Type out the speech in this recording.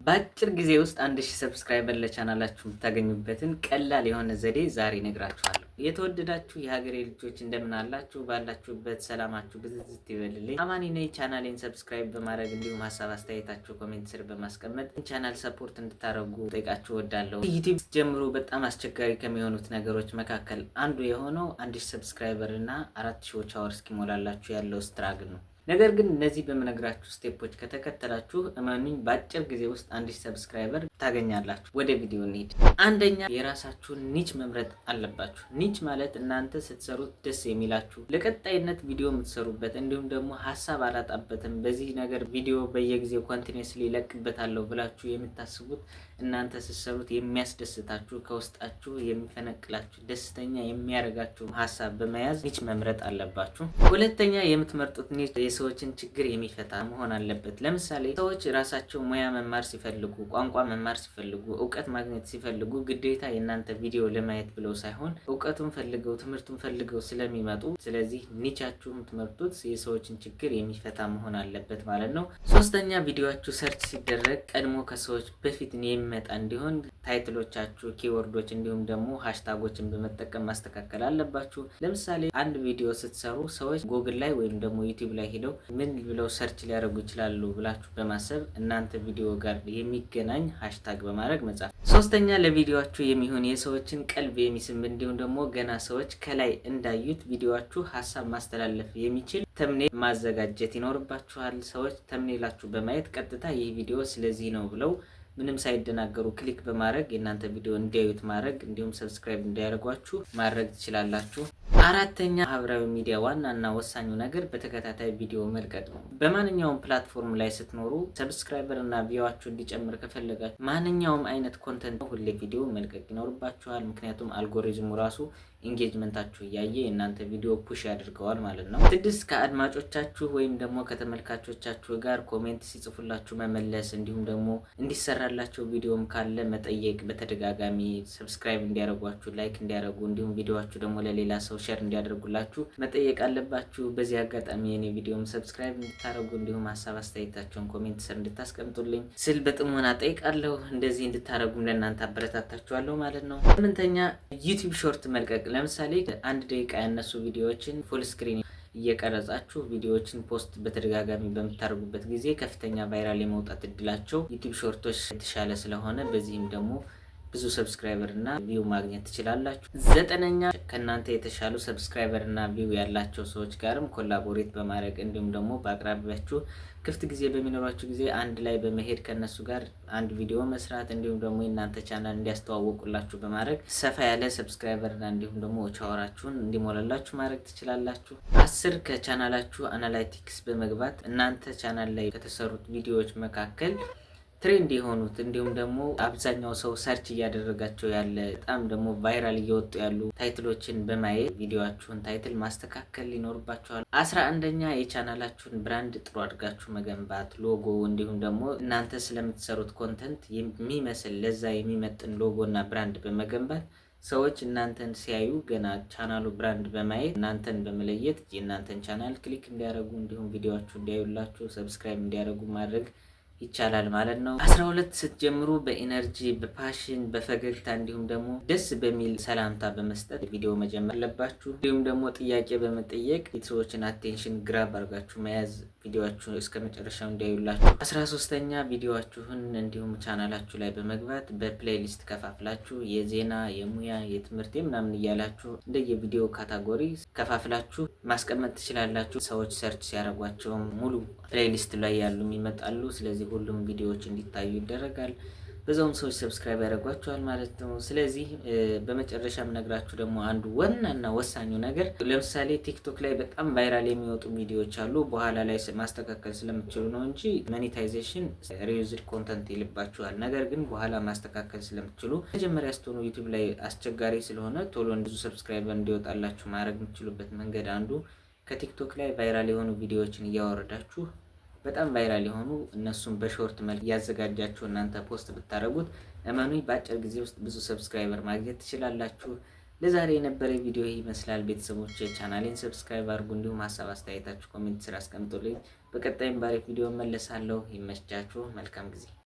በአጭር ጊዜ ውስጥ 1000 ሰብስክራይበር ለቻናላችሁ የምታገኙበትን ቀላል የሆነ ዘዴ ዛሬ እነግራችኋለሁ። የተወደዳችሁ የሀገሬ ልጆች እንደምን አላችሁ? ባላችሁበት ሰላማችሁ ብዝዝት ይበልልኝ። አማኒ ነኝ። ቻናሌን ሰብስክራይብ በማድረግ እንዲሁም ሀሳብ አስተያየታችሁ ኮሜንት ስር በማስቀመጥ ቻናል ሰፖርት እንድታደርጉ ጠይቃችሁ እወዳለሁ። ዩቲዩብ ጀምሮ በጣም አስቸጋሪ ከሚሆኑት ነገሮች መካከል አንዱ የሆነው 1000 ሰብስክራይበር እና 4000 ዎች አወር እስኪሞላላችሁ ያለው ስትራግል ነው። ነገር ግን እነዚህ በመነግራችሁ ስቴፖች ከተከተላችሁ እመኑኝ በአጭር ጊዜ ውስጥ 1000 ሰብስክራይበር ታገኛላችሁ። ወደ ቪዲዮ እንሂድ። አንደኛ የራሳችሁን ኒች መምረጥ አለባችሁ። ኒች ማለት እናንተ ስትሰሩት ደስ የሚላችሁ ለቀጣይነት ቪዲዮ የምትሰሩበት እንዲሁም ደግሞ ሀሳብ አላጣበትም በዚህ ነገር ቪዲዮ በየጊዜው ኮንቲኒዩስሊ ይለቅበታለሁ ብላችሁ የምታስቡት እናንተ ስትሰሩት የሚያስደስታችሁ ከውስጣችሁ የሚፈነቅላችሁ ደስተኛ የሚያደርጋችሁ ሀሳብ በመያዝ ኒች መምረጥ አለባችሁ። ሁለተኛ የምትመርጡት ኒች የሰዎችን ችግር የሚፈታ መሆን አለበት። ለምሳሌ ሰዎች ራሳቸው ሙያ መማር ሲፈልጉ፣ ቋንቋ መማር ሲፈልጉ፣ እውቀት ማግኘት ሲፈልጉ ግዴታ የእናንተ ቪዲዮ ለማየት ብለው ሳይሆን እውቀቱን ፈልገው ትምህርቱን ፈልገው ስለሚመጡ፣ ስለዚህ ኒቻችሁ የምትመርጡት የሰዎችን ችግር የሚፈታ መሆን አለበት ማለት ነው። ሶስተኛ ቪዲዮአችሁ ሰርች ሲደረግ ቀድሞ ከሰዎች በፊት የሚመጣ እንዲሆን ታይትሎቻችሁ፣ ኪወርዶች እንዲሁም ደግሞ ሃሽታጎችን በመጠቀም ማስተካከል አለባችሁ። ለምሳሌ አንድ ቪዲዮ ስትሰሩ ሰዎች ጉግል ላይ ወይም ደግሞ ዩቲዩብ ላይ ሄደው ምን ብለው ሰርች ሊያደርጉ ይችላሉ ብላችሁ በማሰብ እናንተ ቪዲዮ ጋር የሚገናኝ ሃሽታግ በማድረግ መጻፍ። ሶስተኛ ለቪዲዮአችሁ የሚሆን የሰዎችን ቀልብ የሚስብ እንዲሁም ደግሞ ገና ሰዎች ከላይ እንዳዩት ቪዲዮአችሁ ሀሳብ ማስተላለፍ የሚችል ተምኔል ማዘጋጀት ይኖርባችኋል። ሰዎች ተምኔላችሁ በማየት ቀጥታ ይህ ቪዲዮ ስለዚህ ነው ብለው ምንም ሳይደናገሩ ክሊክ በማድረግ የእናንተ ቪዲዮ እንዲያዩት ማድረግ እንዲሁም ሰብስክራይብ እንዲያደርጓችሁ ማድረግ ትችላላችሁ። አራተኛ ማህበራዊ ሚዲያ ዋናና ወሳኙ ነገር በተከታታይ ቪዲዮ መልቀቅ ነው። በማንኛውም ፕላትፎርም ላይ ስትኖሩ ሰብስክራይበር እና ቪዋችሁ እንዲጨምር ከፈለጋችሁ ማንኛውም አይነት ኮንተንት ሁሌ ቪዲዮ መልቀቅ ይኖርባችኋል። ምክንያቱም አልጎሪዝሙ ራሱ ኢንጌጅመንታችሁ እያየ የእናንተ ቪዲዮ ፑሽ ያደርገዋል ማለት ነው። 6 ከአድማጮቻችሁ ወይም ደግሞ ከተመልካቾቻችሁ ጋር ኮሜንት ሲጽፉላችሁ መመለስ እንዲሁም ደግሞ እንዲሰራላቸው ቪዲዮም ካለ መጠየቅ፣ በተደጋጋሚ ሰብስክራይብ እንዲያደርጓችሁ፣ ላይክ እንዲያደርጉ እንዲሁም ቪዲዮአችሁ ደግሞ ለሌላ ሰው ሼር እንዲያደርጉላችሁ መጠየቅ አለባችሁ። በዚህ አጋጣሚ የኔ ቪዲዮም ሰብስክራይብ እንድታደርጉ እንዲሁም ሀሳብ አስተያየታችሁን ኮሜንት ስር እንድታስቀምጡልኝ ስል በጥሞና ጠይቃለሁ። እንደዚህ እንድታደርጉም ለእናንተ አበረታታችኋለሁ ማለት ነው። 8ኛ ዩቲዩብ ሾርት መልቀቅ። ለምሳሌ 1 ደቂቃ ያነሱ ቪዲዮዎችን ፉል ስክሪን እየቀረጻችሁ ቪዲዮዎችን ፖስት በተደጋጋሚ በምታደርጉበት ጊዜ ከፍተኛ ቫይራል የመውጣት እድላቸው ዩቲዩብ ሾርቶች የተሻለ ስለሆነ በዚህም ደግሞ ብዙ ሰብስክራይበር እና ቪው ማግኘት ትችላላችሁ። 9ኛ ከናንተ የተሻሉ ሰብስክራይበር እና ቪው ያላቸው ሰዎች ጋርም ኮላቦሬት በማድረግ እንዲሁም ደግሞ በአቅራቢያችሁ ክፍት ጊዜ በሚኖራችሁ ጊዜ አንድ ላይ በመሄድ ከነሱ ጋር አንድ ቪዲዮ መስራት እንዲሁም ደግሞ የናንተ ቻናል እንዲያስተዋውቁላችሁ በማድረግ ሰፋ ያለ ሰብስክራይበር እና እንዲሁም ደግሞ ቻናላችሁን እንዲሞላላችሁ ማድረግ ትችላላችሁ። 10 ከቻናላችሁ አናላይቲክስ በመግባት እናንተ ቻናል ላይ ከተሰሩት ቪዲዮዎች መካከል ትሬንድ የሆኑት እንዲሁም ደግሞ አብዛኛው ሰው ሰርች እያደረጋቸው ያለ በጣም ደግሞ ቫይራል እየወጡ ያሉ ታይትሎችን በማየት ቪዲዮአችሁን ታይትል ማስተካከል ይኖርባችኋል። 11ኛ የቻናላችሁን ብራንድ ጥሩ አድርጋችሁ መገንባት፣ ሎጎ እንዲሁም ደግሞ እናንተ ስለምትሰሩት ኮንተንት የሚመስል ለዛ የሚመጥን ሎጎ እና ብራንድ በመገንባት ሰዎች እናንተን ሲያዩ ገና ቻናሉ ብራንድ በማየት እናንተን በመለየት የእናንተን ቻናል ክሊክ እንዲያደርጉ እንዲሁም ቪዲዮአችሁ እንዲያዩላችሁ ሰብስክራይብ እንዲያደርጉ ማድረግ ይቻላል ማለት ነው። 12 ስትጀምሩ በኢነርጂ በፓሽን በፈገግታ እንዲሁም ደግሞ ደስ በሚል ሰላምታ በመስጠት ቪዲዮ መጀመር አለባችሁ። እንዲሁም ደግሞ ጥያቄ በመጠየቅ የሰዎችን አቴንሽን ግራብ አድርጋችሁ መያዝ ቪዲዮአችሁ እስከ መጨረሻው እንዲያዩላችሁ። 13ኛ ቪዲዮአችሁን እንዲሁም ቻናላችሁ ላይ በመግባት በፕሌሊስት ከፋፍላችሁ የዜና፣ የሙያ፣ የትምህርት ምናምን እያላችሁ እንደየቪዲዮ ካታጎሪ ከፋፍላችሁ ማስቀመጥ ትችላላችሁ። ሰዎች ሰርች ሲያደርጓቸው ሙሉ ፕሌሊስት ላይ ያሉ ይመጣሉ። ስለዚህ ሁሉም ቪዲዮዎች እንዲታዩ ይደረጋል። በዛውም ሰዎች ሰብስክራይብ ያደርጓቸዋል ማለት ነው። ስለዚህ በመጨረሻም ነግራችሁ ደግሞ አንዱ ዋናና ወሳኙ ነገር ለምሳሌ ቲክቶክ ላይ በጣም ቫይራል የሚወጡ ቪዲዮዎች አሉ። በኋላ ላይ ማስተካከል ስለምትችሉ ነው እንጂ ሞኔታይዜሽን ሪዩዝድ ኮንተንት ይልባችኋል። ነገር ግን በኋላ ማስተካከል ስለምትችሉ መጀመሪያ ስትሆኑ ዩቲዩብ ላይ አስቸጋሪ ስለሆነ ቶሎ ብዙ ሰብስክራይበር እንዲወጣላችሁ ማድረግ የምትችሉበት መንገድ አንዱ ከቲክቶክ ላይ ቫይራል የሆኑ ቪዲዮዎችን እያወረዳችሁ በጣም ቫይራል የሆኑ እነሱን በሾርት መልክ ያዘጋጃችሁ እናንተ ፖስት ብታረጉት እመኑኝ በአጭር ጊዜ ውስጥ ብዙ ሰብስክራይበር ማግኘት ትችላላችሁ። ለዛሬ የነበረ ቪዲዮ ይመስላል። ቤተሰቦች ቻናሌን ሰብስክራይብ አድርጉ፣ እንዲሁም ሀሳብ አስተያየታችሁ ኮሜንት ስራ አስቀምጡልኝ። በቀጣይም ባሪፍ ቪዲዮ መለሳለሁ። ይመቻችሁ። መልካም ጊዜ